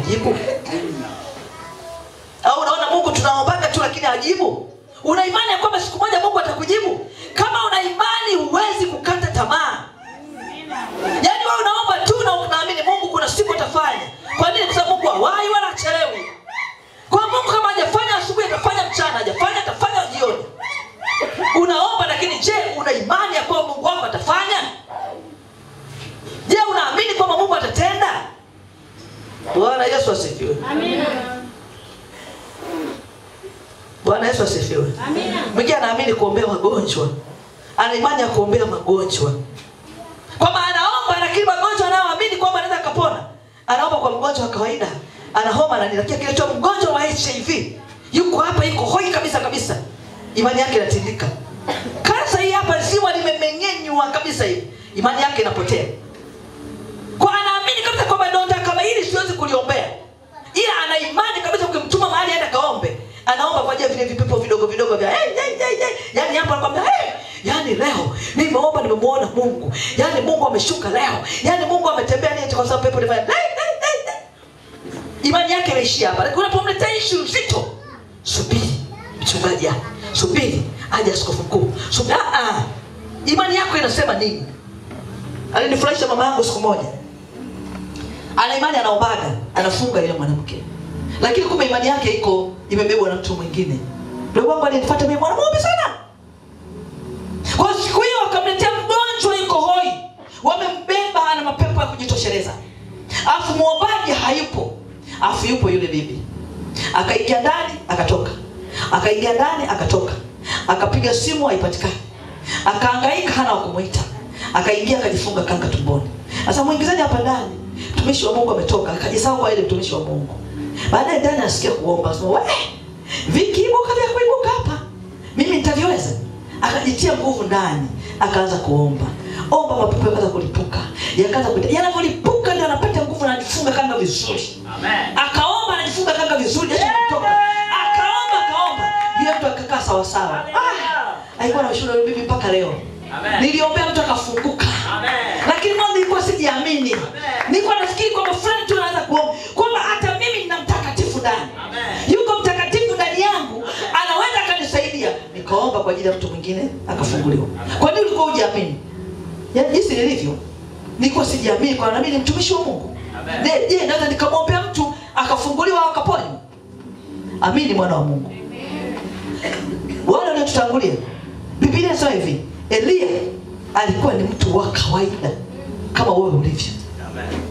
kujibu? Au unaona Mungu tunaombaga tu lakini hajibu? Una imani ya kwamba siku moja Mungu atakujibu? Kama una imani huwezi kukata tamaa. Yaani wewe unaomba tu na unaamini Mungu kuna siku atafanya. Kwa nini? Kwa sababu Mungu hawahi wala hachelewi. Kwa Mungu kama hajafanya asubuhi atafanya mchana, hajafanya atafanya jioni. Unaomba lakini je, una imani ya kwamba Mungu wako atafanya? Je, unaamini kwamba Mungu atatenda? Bwana Yesu asifiwe. Amina. Bwana Yesu asifiwe. Amina. Mwingine anaamini kuombea wagonjwa. Ana imani ya kuombea magonjwa. Kwa maana anaomba lakini magonjwa anaoamini kwamba anaweza kupona. Anaomba kwa mgonjwa wa kawaida. Ana homa na nini, lakini kile mgonjwa wa HIV yuko hapa, yuko hoi kabisa kabisa. Imani yake inatindika. Kansa hii hapa ziwa limemeng'enywa kabisa hivi. Imani yake inapotea. Kwa anaamini kabisa kwamba donda kama hili siwezi kuliombea. Ila ana imani kabisa ukimtuma mahali aende kaombe. Anaomba kwa ajili ya vile vipepo vidogo vidogo vya yaani hapa anakuambia yaani leo nimeomba nimemuona Mungu. Yaani Mungu ameshuka leo. Yaani Mungu ametembea nje kwa sababu pepo lifanya. Imani yake inaishia hapa. Lakini unapomletea issue nzito, subiri mchungaji, subiri aje askofu mkuu. Subiri imani yako inasema nini? Alinifurahisha mama yangu siku moja. Ana imani anaombaga, anafunga ile mwanamke. Lakini kumbe imani yake iko imebebwa na mtu mwingine. Ndio wangu alinifuata mimi mwanamume sana. Kwa siku hiyo akamletea mgonjwa yuko hoi. Wamembeba ana mapepo ya kujitosheleza. Afu muombaji hayupo. Afu yupo yule bibi. Akaingia ndani akatoka. Akaingia ndani akatoka. Akapiga simu haipatikani. Akahangaika hana wa kumuita. Akaingia akajifunga kanga tumboni. Sasa muingizaji hapa ndani, mtumishi wa Mungu ametoka, akajisahau kwa ile mtumishi wa Mungu. Baadaye ndani asikia kuomba, sema vikiibuka vya kuibuka hapa, mimi nitaviweza. Akajitia nguvu ndani, akaanza kuomba. Omba mapepo yakaanza kulipuka. Yakaanza kuita. Yanapolipuka ndio anapata nguvu na anajifunga kanga vizuri. Amen. Akaomba anajifunga kanga vizuri hadi kutoka. Akaomba. Yule mtu akakaa sawa sawa. Alikuwa na ushuhuda bibi mpaka leo. Amen. Niliombea mtu akafunguka. Amen. Lakini mimi nilikuwa sijiamini. Nilikuwa nafikiri kwamba fulani tu anaanza kuomba. Kwamba hata mimi nina mtakatifu ndani. Yuko mtakatifu ndani yangu, anaweza akanisaidia. Nikaomba kwa ajili ya mtu mwingine akafunguliwa. Kwa nini ulikuwa hujiamini? Yaani jinsi nilivyo, nilikuwa sijiamini kwa nami ni mtumishi wa Mungu. Amen. Je, naweza nikamwombea mtu akafunguliwa au akaponywa? Amini mwana wa Mungu. Wale waliotutangulia, Biblia inasema hivi, Elia alikuwa ni mtu wa kawaida kama wewe ulivyo. Amen.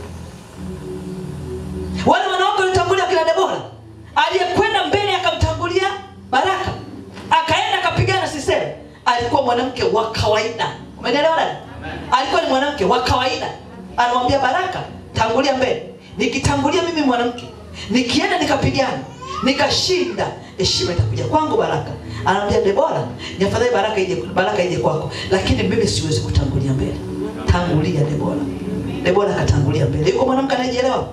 Wale wanawake waliotangulia kina Debora, aliyekwenda mbele akamtangulia Baraka, akaenda akapigana Sisera, alikuwa mwanamke wa kawaida. Umeelewa nani? Alikuwa ni mwanamke wa kawaida. Anamwambia Baraka, tangulia mbele. Nikitangulia mimi mwanamke, nikienda nikapigana, nikashinda, heshima itakuja kwangu Baraka. Anamwambia Debora, ni afadhali Baraka ije kwako, lakini mimi siwezi kutangulia mbele. Tangulia Debora. Debora akatangulia mbele. Yuko mwanamke anayejielewa?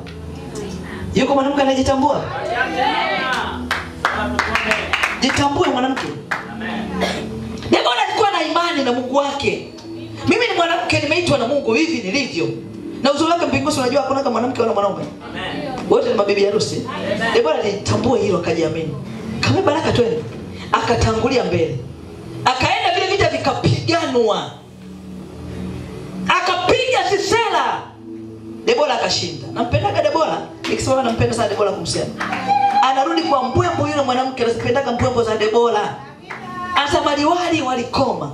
Yuko mwanamke anayejitambua? Jitambue mwanamke. Debora alikuwa na imani na Mungu wake. Mimi ni mwanamke nimeitwa na Mungu hivi nilivyo. Na uzuri wake mbinguni unajua hakuna kama mwanamke wala mwanaume. Amen. Wote ni mabibi harusi. Debora alitambua hilo akajiamini. Kama Baraka twende. Akatangulia mbele. Akaenda vile vita vikapiganwa. Akapiga Sisera. Debora akashinda. Nampendaga Debora. Nikisema nampenda sana Debora kumsema. Anarudi kwa mbwembo yule mwanamke anazipendaga mbwembo za Debora. Asa maliwali walikoma.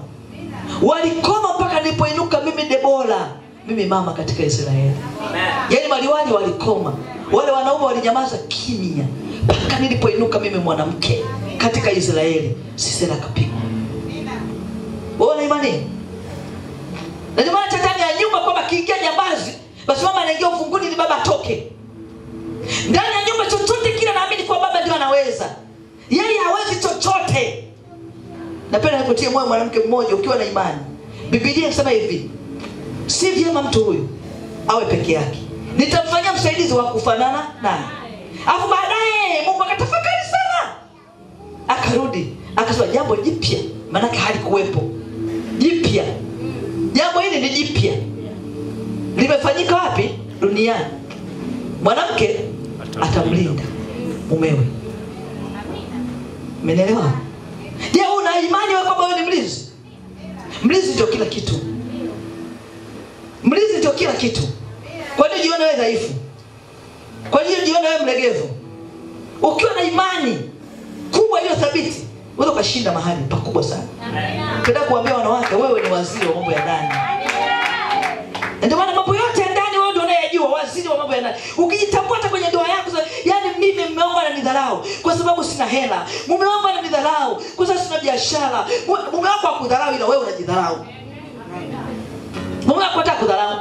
Walikoma mpaka nilipoinuka mimi Debora. Mimi mama katika Israeli. Amen. Yaani maliwali walikoma. Wale wanaume walinyamaza kimya. Mpaka nilipoinuka mimi mwanamke katika Israeli. Sisera akapigwa. Wewe imani? Na ndio maana shetani ya nyumba kwamba kiingia jambazi, basi mama anaingia ufunguni ili baba atoke. Ndani ya nyumba chochote kile naamini kwa baba ndio anaweza. Yeye hawezi chochote. Napenda nikutie moyo mwanamke mmoja ukiwa na imani. Biblia inasema hivi, si vyema mtu huyu awe peke yake. Nitamfanyia msaidizi wa kufanana naye. Alafu baadaye Mungu akatafakari sana. Akarudi, akasema jambo jipya, maana halikuwepo. Jipya. Jambo hili ni jipya. Limefanyika wapi? Duniani. Mwanamke atamlinda mumewe. Umeelewa? Je, una imani wewe kwamba wewe ni mlinzi? Mlinzi ndio kila kitu. Mlinzi ndio kila kitu. Kwa nini jione wewe dhaifu? Kwa nini jione wewe mlegevu? Ukiwa na imani kubwa iliyo thabiti, unaweza kushinda mahali pakubwa sana. Nataka kuambia wanawake, wewe ni waziri wa mambo ya ndani. Ndio maana mambo yote ya ndani wewe ndio unayejua, waziri wa mambo ya ndani. Ukijitambua hata kwenye ndoa yako, yani mimi mume wangu ananidharau kwa sababu sina hela. Mume wangu ananidharau kwa sababu sina biashara. Mume wako hakudharau ila wewe unajidharau. Mume wako hatakudharau.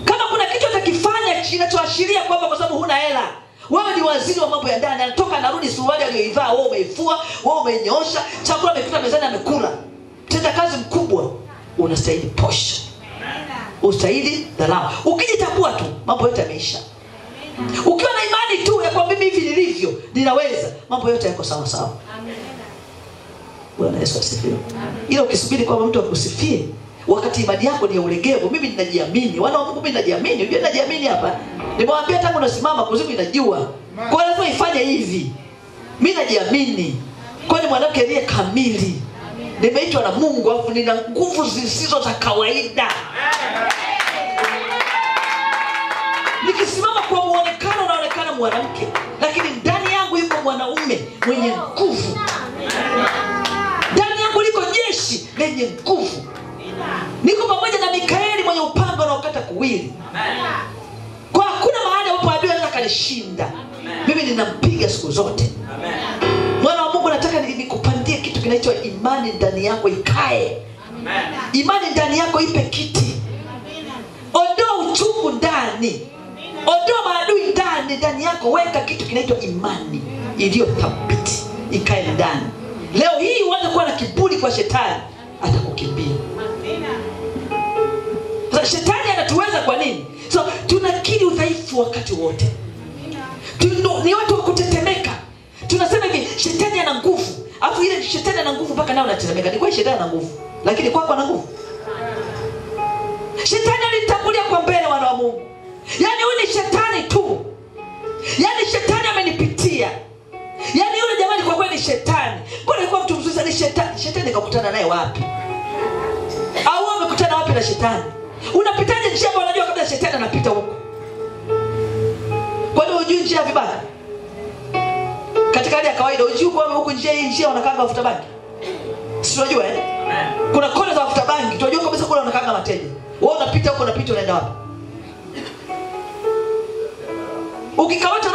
Kama kuna kitu utakifanya kinachoashiria kwamba kwa sababu huna hela, wewe ni waziri wa mambo ya ndani, anatoka narudi suruali aliyoivaa wewe umeifua, wewe umenyosha, chakula amekuta mezani amekula. Tenda kazi mkubwa, unastahili posho. Ustahili dharau. Ukijitambua tu, mambo yote yameisha. Ukiwa na imani tu ya kwamba mimi hivi nilivyo, ninaweza, mambo yote yako sawa sawa. Bwana Yesu asifiwe. Ila ukisubiri kwamba mtu akusifie wakati imani yako ni ya ulegevu, mimi ninajiamini. Wana wa Mungu, mimi ninajiamini. Unajua ninajiamini hapa. Nimewambia tangu nasimama kuzimu inajua. Kwa lazima ifanye hivi. Mimi najiamini. Kwa ni mwanamke aliye kamili. Nimeitwa na Mungu, alafu nina nguvu zisizo za kawaida. Nikisimama kwa muonekano naonekana mwanamke, lakini ndani yangu yuko mwanaume mwenye nguvu. Ndani yangu liko jeshi lenye nguvu. Niko pamoja na Mikaeli mwenye upanga unaokata kuwili. Kwa hakuna mahali ambapo adui anaweza kanishinda. Mimi ninampiga siku zote. Mwana wa Mungu, nataka nikupandie kitu kinaitwa imani ndani yako ikae. Imani ndani yako ipe kiti. Ondoa uchungu ndani. Ondoa maadui ndani yako, weka kitu kinaitwa imani iliyo thabiti ikae ndani. Leo hii uanze kuwa na kiburi kwa shetani, atakukimbia. Sasa shetani anatuweza kwa nini? So tunakiri udhaifu wakati wote. Ni watu wa kutetemeka. Tunasema hivi, shetani ana nguvu. Alafu ile shetani ana nguvu mpaka nao anatetemeka. Ni kwa shetani ana nguvu, lakini kwako ana nguvu. Shetani alitangulia kwa mbele, wana wa Mungu. Yaani yule ni shetani tu. Yaani shetani amenipitia. Yaani yule jamani kwa kweli ni shetani. Mbona alikuwa mtu mzuri sana? Shetani. Shetani kakutana naye wapi? Au wewe umekutana wapi na shetani? Unapitaje njia ambayo unajua kabla shetani anapita huko? Kwa nini hujui njia vibaya? Katika hali ya kawaida hujui kwa huko njia hii, njia wanakanga mafuta bangi. Si unajua kuna kona za mafuta bangi, tunajua kabisa kule wanakanga mateja. Wewe unapita huko, unapita unaenda wapi? Ukikamata